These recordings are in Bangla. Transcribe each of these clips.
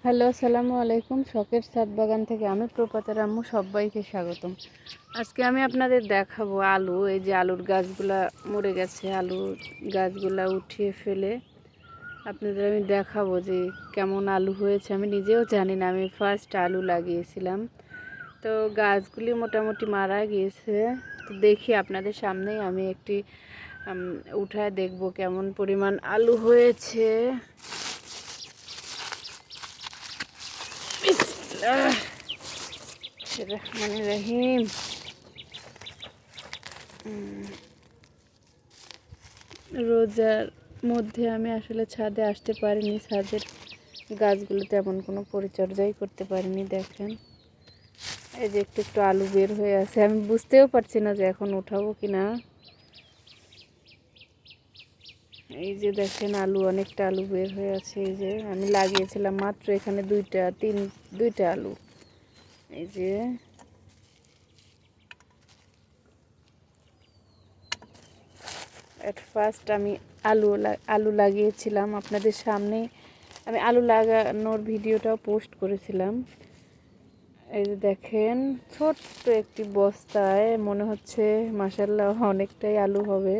হ্যালো, আসসালামু আলাইকুম। শখের ছাদ বাগান থেকে আমি প্রপাতের আম্মু সবাইকে স্বাগতম। আজকে আমি আপনাদের দেখাবো আলু। এই যে আলুর গাছগুলা মরে গেছে, আলুর গাছগুলা উঠিয়ে ফেলে আপনাদের আমি দেখাবো যে কেমন আলু হয়েছে। আমি নিজেও জানি না, আমি ফার্স্ট আলু লাগিয়েছিলাম, তো গাছগুলি মোটামুটি মারা গিয়েছে। তো দেখি আপনাদের সামনেই আমি একটি উঠায় দেখব কেমন পরিমাণ আলু হয়েছে। রহমান রহিম। রোজার মধ্যে আমি আসলে ছাদে আসতে পারিনি, ছাদের গাছগুলো তেমন কোনো পরিচর্যাই করতে পারিনি। দেখেন এই যে একটু একটু আলু বের হয়ে আছে, আমি বুঝতেও পারছি না যে এখন উঠাবো কি না। এই যে দেখেন আলু, অনেকটা আলু বের হয়ে আছে। এই যে আমি লাগিয়েছিলাম মাত্র এখানে দুইটা আলু। এই যে ফার্স্ট আমি আলু লাগিয়েছিলাম আপনাদের সামনে, আমি আলু লাগানোর ভিডিওটাও পোস্ট করেছিলাম। এই যে দেখেন ছোট্ট একটি বস্তায় মনে হচ্ছে মাশাআল্লাহ অনেকটাই আলু হবে।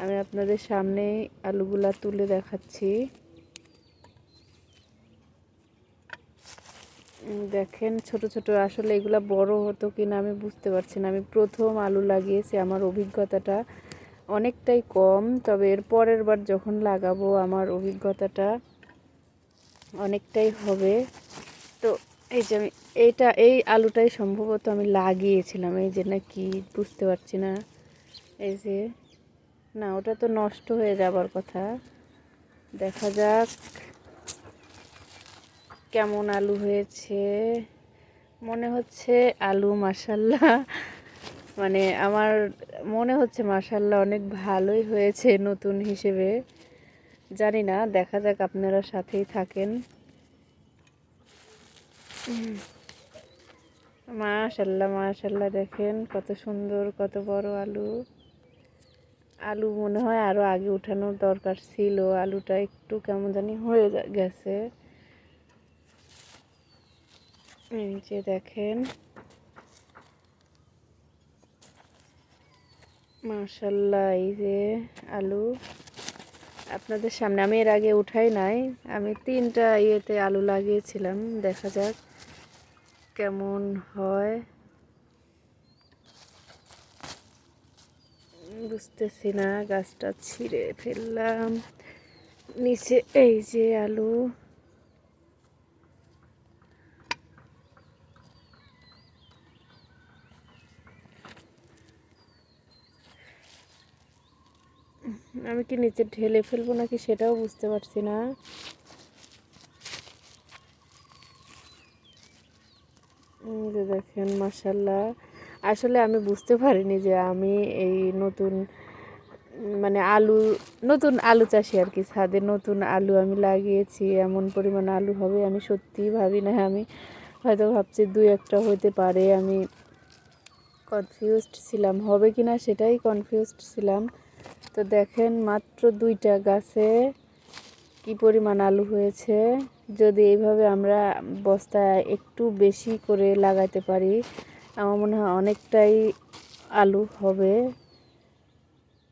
আমি আপনাদের সামনে আলুগুলা তুলে দেখাচ্ছি। দেখেন ছোট ছোট, আসলে এগুলা বড় হতো কিনা আমি বুঝতে পারছি না। আমি প্রথম আলু লাগিয়েছি, আমার অভিজ্ঞতাটা অনেকটাই কম, তবে এর পরের বার যখন লাগাবো আমার অভিজ্ঞতাটা অনেকটাই হবে। তো এই যে আমি এই আলুটাই সম্ভবত আমি লাগিয়েছিলাম, এই যে নাকি বুঝতে পারছি না। এই যে না, ওটা তো নষ্ট হয়ে যাবার কথা। দেখা যাক কেমন আলু হয়েছে। মনে হচ্ছে আলু মাশাআল্লাহ, মানে আমার মনে হচ্ছে মাশাআল্লাহ অনেক ভালোই হয়েছে নতুন হিসেবে। জানি না, দেখা যাক, আপনারা সাথেই থাকেন। মাশাআল্লাহ মাশাআল্লাহ, দেখেন কত সুন্দর, কত বড় আলু। আলু মনে হয় আরও আগে উঠানোর দরকার ছিল, আলুটা একটু কেমন জানি হয়ে গেছে। এই যে দেখেন মাশাআল্লাহ, এই যে আলু আপনাদের সামনে, আমি এর আগে উঠাই নাই। আমি 3টা ইয়েতে আলু লাগিয়েছিলাম, দেখা যাক কেমন হয়। বুঝতেছি না, গাছটা ছিঁড়ে ফেললাম নিচে। এই যে আলু, আমি কি নিচে ঢেলে ফেলবো নাকি সেটাও বুঝতে পারছি না। যে দেখেন মাশাআল্লাহ, আসলে আমি বুঝতে পারিনি যে আমি এই নতুন আলু চাষি আর কি, ছাদে নতুন আলু আমি লাগিয়েছি, এমন পরিমাণ আলু হবে আমি সত্যিই ভাবি না। আমি হয়তো ভাবছি 2-1টা হতে পারে, আমি কনফিউজড ছিলাম হবে কি না, সেটাই কনফিউজড ছিলাম। তো দেখেন মাত্র 2টা গাছে কি পরিমাণ আলু হয়েছে। যদি এইভাবে আমরা বস্তায় একটু বেশি করে লাগাতে পারি, আমার মনে হয় অনেকটাই আলু হবে।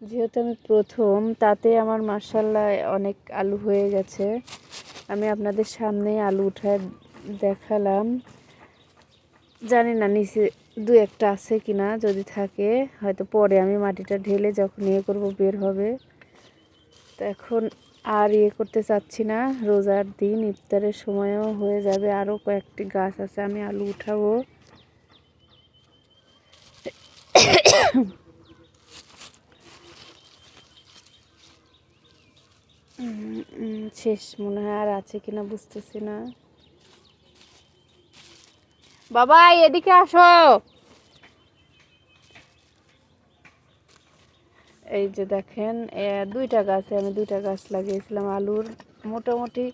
যেহেতু আমি প্রথম, তাতে আমার মাশাআল্লাহ অনেক আলু হয়ে গেছে। আমি আপনাদের সামনে আলু উঠায় দেখালাম। জানি না নিচে 2-1টা আছে কিনা, যদি থাকে হয়তো পরে আমি মাটিটা ঢেলে যখন ইয়ে করবো বের হবে। তো এখন আর ইয়ে করতে চাচ্ছি না, রোজার দিন ইফতারের সময়ও হয়ে যাবে। আরও কয়েকটি গাছ আছে, আমি আলু উঠাবো। শেষ মনে হয়, আর আছে কিনা বুঝতেছি না। বাবা এদিকে আসো। এই যে দেখেন 2টা গাছে আমি 2টা গাছ লাগিয়েছিলাম আলুর, মোটামুটি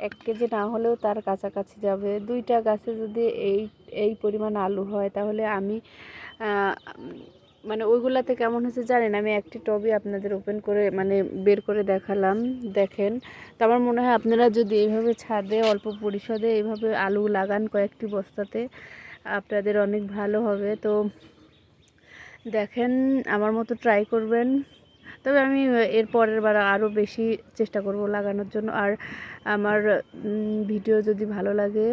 1 কেজি না হলেও তার কাছাকাছি যাবে। 2টা গাছে যদি এই পরিমাণ আলু হয়, তাহলে আমি মানে ওইগুলাতে কেমন হয়েছে জানেন, আমি একটি টবই আপনাদের ওপেন করে মানে বের করে দেখালাম, দেখেন। তো আমার মনে হয় আপনারা যদি এইভাবে ছাদে অল্প পরিসরে এইভাবে আলু লাগান কয়েকটি বস্তাতে, আপনাদের অনেক ভালো হবে। তো দেখেন, আমার মতো ট্রাই করবেন। তবে আমি এর পরের বার আরও বেশি চেষ্টা করব লাগানোর জন্য। আর আমার ভিডিও যদি ভালো লাগে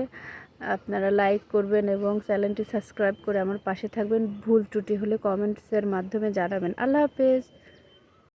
আপনারা লাইক করবেন এবং চ্যানেলটি সাবস্ক্রাইব করে আমার পাশে থাকবেন। ভুল ত্রুটি হলে কমেন্টসের মাধ্যমে জানাবেন। আল্লাহ হাফেজ।